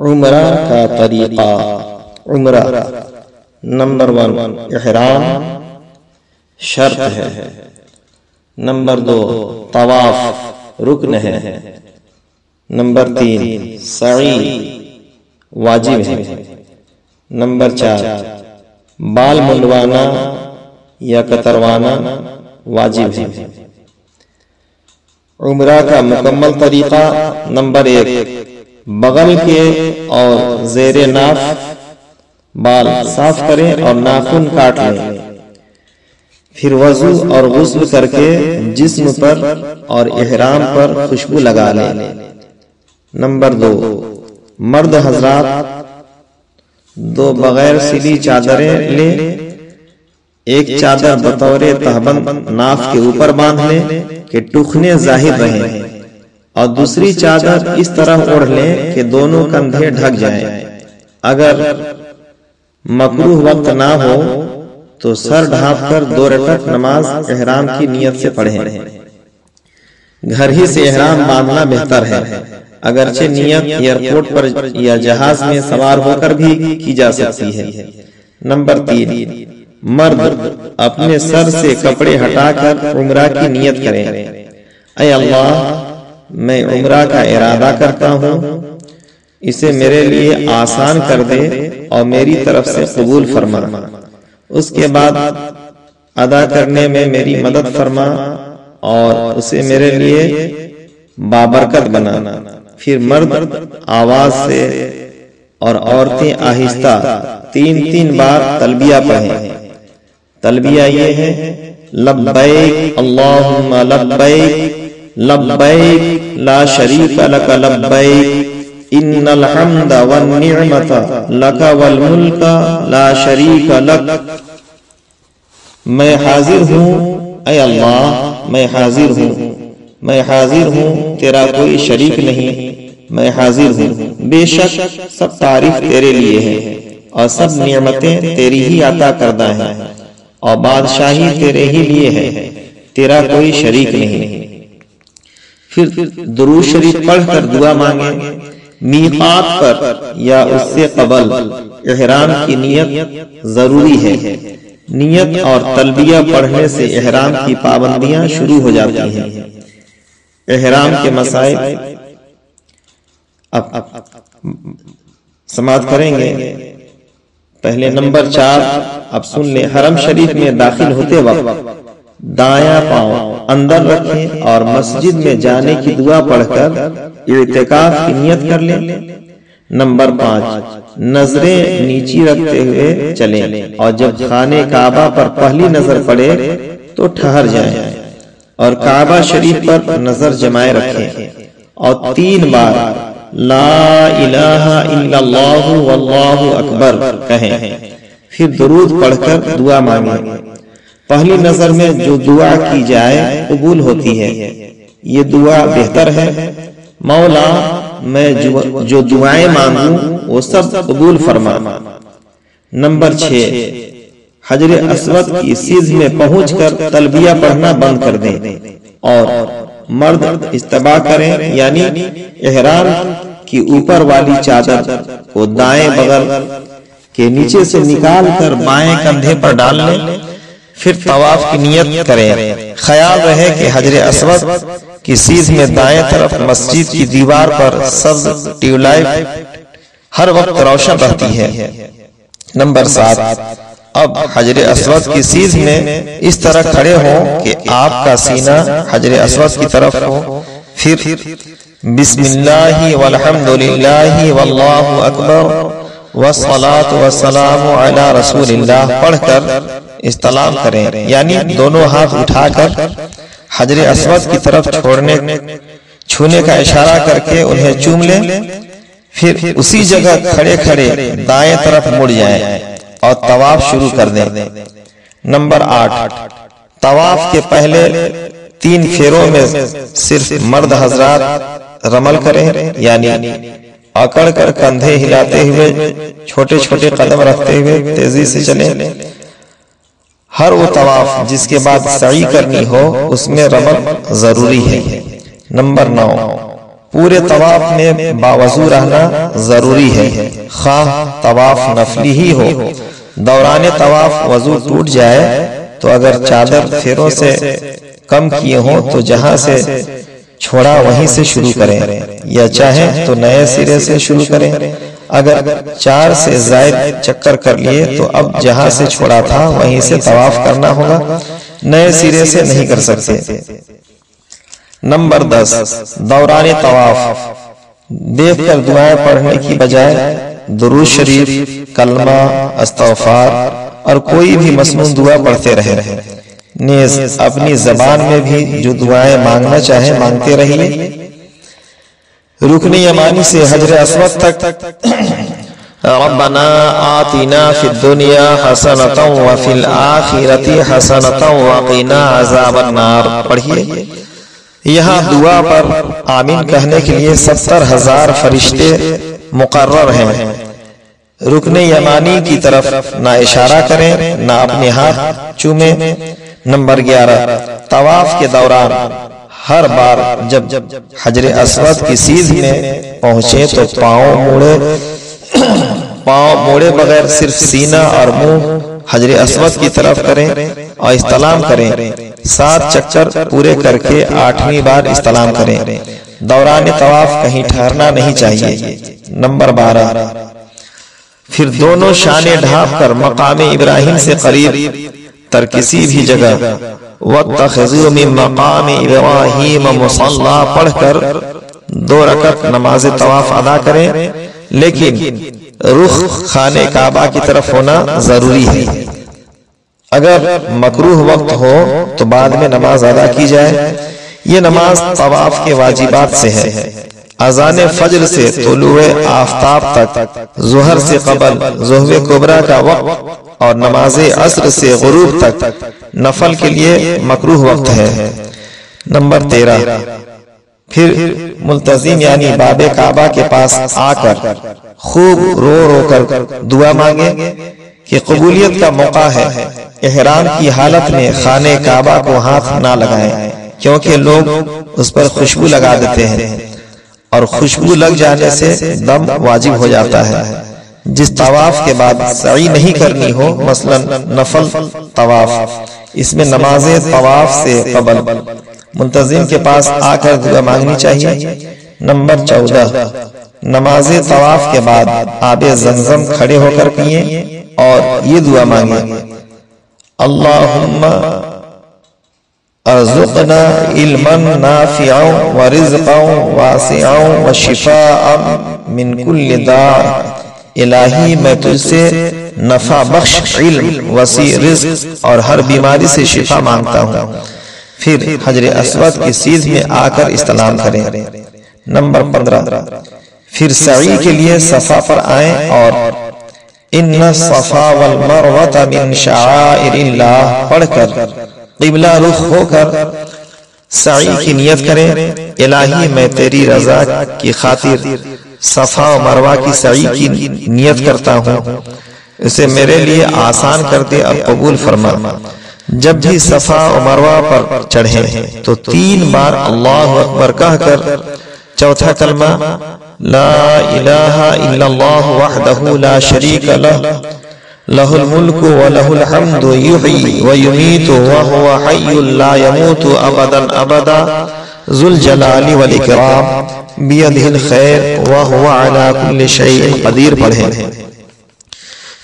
عمرہ کا طریقہ۔ عمرہ نمبر 1 احرام شرط ہے، نمبر 2 طواف رکن ہے، نمبر 3 سعی واجب ہے، نمبر 4 بال منڈوانا یا کتروانا واجب ہے۔ عمرہ کا مکمل طریقہ: نمبر 1 بغل کے اور زیر ناف بال صاف کریں اور ناخن کاٹ لیں، پھر وضو اور غسل کر کے جسم پر اور احرام پر خوشبو لگا لیں۔ نمبر 2 مرد حضرات 2 بغیر سلی چادریں لیں، ایک چادر بطور تہبند ناف کے اوپر باندھ لیں کہ ٹخنے ظاہر رہیں، اور دوسری چادر اس طرح اوڑھ لیں کہ دونوں کندھے ڈھک جائیں۔ اگر مکروہ وقت نہ ہو تو سر ڈھانپ کر 2 رکعت نماز احرام کی نیت سے پڑھیں۔ گھر ہی سے احرام باندھنا بہتر ہے، اگرچہ نیت ایئرپورٹ پر یا جہاز میں سوار ہو کر بھی کی جا سکتی ہے۔ نمبر 3 مرد اپنے سر سے کپڑے ہٹا کر عمرہ کی نیت کریں۔ اے اللہ، میں عمرہ کا ارادہ کرتا ہوں، اسے میرے لیے آسان کر دے اور میری طرف سے قبول فرما، اس کے بعد ادا کرنے میں میری مدد فرما اور اسے میرے لیے بابرکت بنا۔ پھر مرد آواز سے اور عورتیں آہستہ 3 بار تلبیہ پڑھیں۔ تلبیہ یہ ہے: لبیک اللہم لبیک لبیک لا شریک لک لبیک ان الحمد والنعمت لک والملک لا شریک لک۔ میں حاضر ہوں، اے اللہ میں حاضر ہوں، میں حاضر ہوں، تیرا کوئی شریک نہیں، میں حاضر ہوں، بے شک سب تعریف تیرے لیے ہے اور سب نعمتیں تیری ہی عطا کردہ ہیں، اور بادشاہی تیرے ہی لیے ہے، تیرا کوئی شریک نہیں۔ پھر درود شریف پڑھ کر دعا مانگیں۔ میقات پر یا اس سے قبل احرام کی نیت ضروری ہے۔ نیت اور تلبیہ پڑھنے سے احرام کی پابندیاں شروع ہو جاتی ہیں۔ احرام کے مسائل اب سماعت کریں گے۔ پہلے نمبر 4 اب سن لیں۔ حرم شریف میں داخل ہوتے وقت دایاں پاؤں اندر رکھیں اور مسجد میں جانے کی دعا پڑھ کر اعتکاف کی نیت کر لیں۔ نمبر 5 نظریں نیچی رکھتے ہوئے چلیں، اور جب خانے کعبہ پر پہلی نظر پڑے تو ٹھہر جائیں اور کعبہ شریف پر نظر جمائے رکھیں اور 3 بار لا الہ الا اللہ واللہ اکبر کہیں، پھر درود پڑھ کر دعا مانگیں۔ پہلی نظر میں جو دعا کی جائے قبول ہوتی ہے، یہ دعا بہتر ہے: مولا میں جو دعائیں مانگوں وہ سب قبول فرما۔ نمبر 6 حجر اسود کی سیدھ میں پہنچ کر تلبیہ پڑھنا بند کر دیں، اور مرد استباء کریں، یعنی احرام کی اوپر والی چادر کو دائیں بغل کے نیچے سے نکال کر بائیں کندھے پر ڈال لیں، پھر طواف کی نیت کریں۔ خیال رہے کہ حجر اسود کی سیدھ میں دائیں طرف مسجد کی دیوار پر سبز ٹیوب لائٹ ہر وقت روشن رہتی ہے۔ نمبر 7 اب حجر اسود کی سیدھ میں اس طرح کھڑے ہوں کہ آپ کا سینہ حجر اسود کی طرف ہو، پھر بسم اللہ والحمد للہ واللہ اکبر والصلاۃ والسلام علی رسول اللہ پڑھ کر استلام کریں، یعنی دونوں ہاتھ اٹھا کر حجر اسود کی طرف چھونے کا اشارہ کر کے انہیں چوم لیں، پھر اسی جگہ کھڑے کھڑے دائیں طرف مڑ جائیں اور طواف شروع کر دیں۔ نمبر 8 طواف کے پہلے 3 پھیروں میں صرف مرد حضرات رمل کریں، یعنی اکڑ کر کندھے ہلاتے ہوئے چھوٹے چھوٹے قدم رکھتے ہوئے تیزی سے چلیں۔ ہر وہ طواف جس کے بعد سعی کرنی ہو اس میں رمل ضروری ہے۔ نمبر 9 پورے طواف میں باوضو رہنا ضروری ہے، خواہ طواف نفلی ہی ہو۔ دوران طواف وضو ٹوٹ جائے تو اگر چادر پھیروں سے کم کیے ہوں تو جہاں سے چھوڑا وہیں سے شروع کریں، یا چاہیں تو نئے سرے سے شروع کریں۔ اگر 4 سے زائد چکر کر لیے تو اب جہاں سے چھوڑا تھا وہیں سے طواف کرنا ہوگا، نئے سرے سے نہیں کر سکتے۔ نمبر 10، دوران طواف دیکھ کر دعائیں پڑھنے کی بجائے درود شریف، کلمہ، استغفار اور کوئی بھی مسنون دعا پڑھتے رہیں۔ نیز اپنی زبان میں بھی جو دعائیں مانگنا چاہیں مانگتے رہیے۔ رکن یمانی سے حجر اسود تک ربنا آتنا فی الدنیا حسنۃ وفی الآخرۃ حسنۃ وقنا عذاب النار پڑھیے۔ یہاں دعا پر آمین کہنے کے لیے 70,000 فرشتے مقرر ہیں۔ رکن یمانی کی طرف نہ اشارہ کریں نہ اپنے ہاتھ چومیں۔ نمبر 11، طواف کے دوران ہر بار جب حجر اسود کی سیدھ میں پہنچے تو پاؤں موڑے بغیر صرف سینہ اور منہ حجر اسود کی طرف کریں اور استلام کریں۔ 7 چکر پورے کر کے 8ویں بار استلام کریں۔ دوران طواف کہیں ٹھہرنا نہیں چاہیے۔ نمبر 12، پھر دونوں شانے ڈھانپ کر مقام ابراہیم سے قریب تر کسی بھی جگہ وَاتَّخِذُوا مِن مَقَامِ إِبْرَاهِيمَ مُصَلَّى پڑھ کر 2 رکعت نماز طواف ادا کریں، لیکن رخ خانہ کعبہ کی طرف ہونا ضروری ہے۔ اگر مکروہ وقت ہو تو بعد میں نماز ادا کی جائے۔ یہ نماز طواف کے واجبات سے ہے۔ اذان فجر سے طلوع آفتاب تک، ظہر سے قبل ظہر کبریٰ کا وقت اور نماز عصر سے غروب تک نفل کے لیے مکروہ وقت ہے۔ نمبر 13، پھر ملتزم یعنی باب کعبہ کے پاس آ کر خوب رو رو کر دعا مانگے کہ قبولیت کا موقع ہے۔ احرام کی حالت میں خانہ کعبہ کو ہاتھ نہ لگائیں، کیونکہ لوگ اس پر خوشبو لگا دیتے ہیں اور خوشبو لگ جانے سے دم واجب ہو جاتا ہے۔ جس طواف کے بعد سعی نہیں کرنی ہو، مثلا نفل طواف، اس میں نماز طواف سے قبل منتظم کے پاس آ کر دعا مانگنی چاہیے۔ نمبر 14، نماز طواف کے بعد آب زمزم کھڑے ہو کر پئیں اور یہ دعا مانگیں، اللہم ارزقنا علما نافعا ورزقا واسعا وشفاء من کل داء۔ الہی میں تجھ سے نفع بخش علم، وسیع رزق اور ہر بیماری سے شفا مانگتا ہوں۔ پھر حجر اسود کی سیدھ میں آ کر استلام کریں۔ نمبر 15، پھر سعی کے لیے صفا پر آئیں اور ان الصفا والمروۃ من شعائر اللہ پڑھ کر قبلہ رخ ہو کر سعی کی نیت کریں، الہی میں تیری رضا کی خاطر صفا و مروہ کی سعی کی نیت کرتا ہوں، اسے میرے لیے آسان کر دے اور قبول فرما۔ جب بھی صفا و مروہ پر چڑھیں تو 3 بار اللہ اکبر کہہ کر چوتھا کلمہ لا الہ الا اللہ وحدہ لا شریک لہ لہ الملک ولہ الحمد یحیی ویمیت وہو حی لا یموت ابدا ابدا ذو الجلال والاکرام بیدہ الخیر وہو علی کل شیء قدیر پڑھیں۔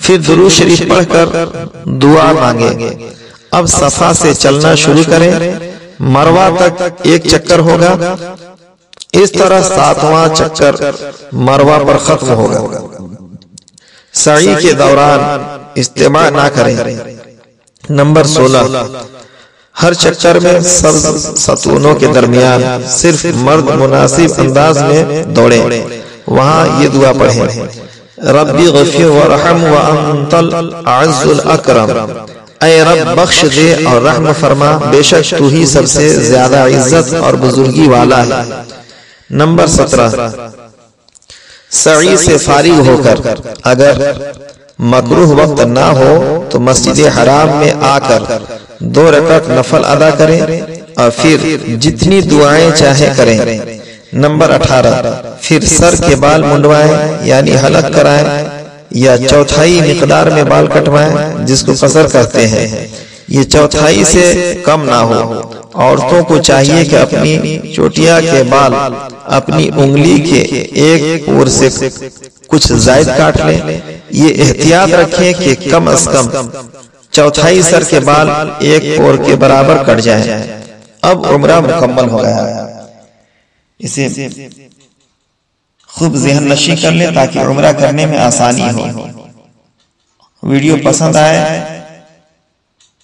پھر درود شریف پڑھ کر دعا مانگیں۔ اب صفا سے چلنا شروع کریں، مروہ تک 1 چکر ہوگا، اس طرح 7واں چکر مروہ پر ختم ہوگا۔ سعی کے دوران اجتماع نہ کریں۔ نمبر 16، ہر چکر میں سبز ستونوں کے درمیان صرف مرد مناسب انداز میں دوڑیں، وہاں یہ دعا پڑھیں، ربی غفر ورحم وانت الاعز الاکرم، اے رب بخش دے اور رحم فرما، بے شک تو ہی سب سے زیادہ عزت اور بزرگی والا ہے۔ نمبر 17، سعی سے فارغ ہو کر اگر مکروہ وقت نہ ہو تو مسجد حرام میں آ کر 2 رکعت نفل ادا کریں اور پھر جتنی دعائیں چاہیں کریں۔ نمبر 18 پھر سر کے بال منڈوائیں یعنی حلق کرائیں یا چوتھائی مقدار میں بال کٹوائیں جس کو قصر کہتے ہیں، یہ چوتھائی سے کم نہ ہو۔ عورتوں کو چاہیے کہ اپنی چوٹیا کے بال اپنی انگلی کے ایک پور سے کچھ زائد کاٹ لیں، یہ احتیاط رکھیں کہ کم از کم چوتھائی سر کے بال ایک پور کے برابر کٹ جائیں۔ اب عمرہ مکمل ہو گیا، اسے خوب ذہن نشی کر لیں تاکہ عمرہ کرنے میں آسانی ہو۔ ویڈیو پسند آئے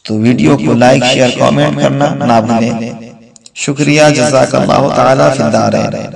تو ویڈیو کو لائک شیئر کامنٹ کرنا نہ بھولیں۔ شکریہ، جزاک اللہ تعالی فی الدارین۔